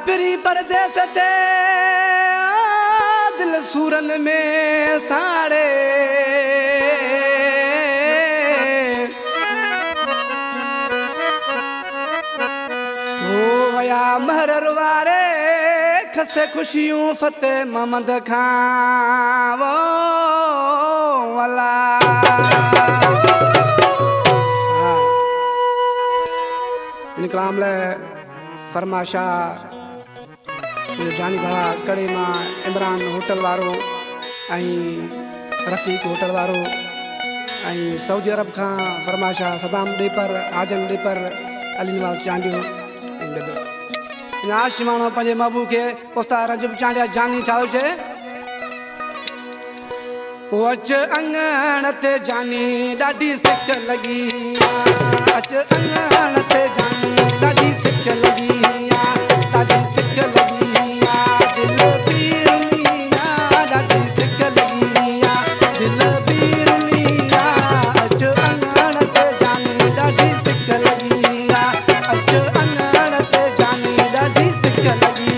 पिरी परदेस ते दिल सूरन में साड़े वो वया महर वारे खसे खुशियों फतेह मोहम्मद खां वो वाला इनकलाम ले फरमाशा जानी भा कड़े मां इमरान होटल वारो रफ़ीक होटल वारो सऊदी अरब खां फरमाशा सदाम डेपर आजम डेपर अली नवाज चांडियो आश मानो पंहिंजे महबूब के उस्ताद रजब चांडिया जानी छा हुजे अच अंगण ते जानी ॾाढी सिक लगी अच अंगण ते जानी ॾाढी सिक लगी ॾाढी सिक लगी दिल पीरनी ॾाढी सिक लगी दिल पीरनी अच अंगण ते जानी ॾाढी सिक लगी अच अंगण ते जानी ॾाढी सिक लगी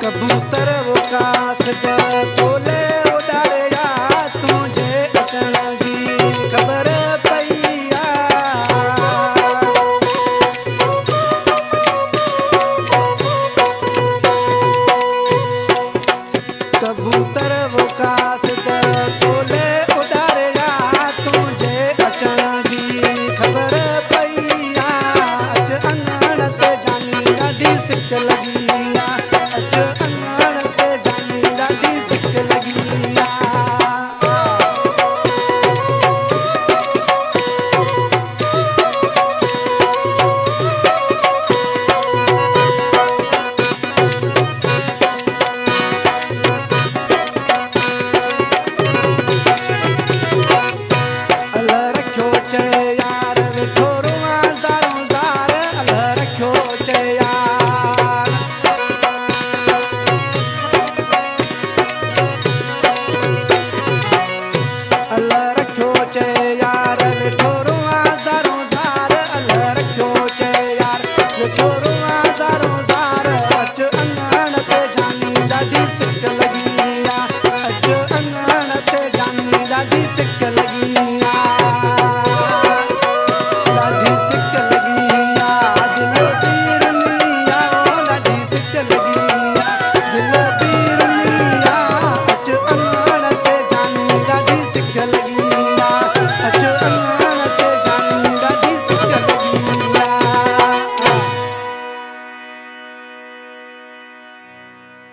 कबूतर वो कास तोले उड़ारिया तुझे अचण जी ख़बर पई कबूतर वो कास तोले उड़ारिया तुझे अचण जी ख़बर पई अच अंगण ते जानी ॾाढी सिक लगी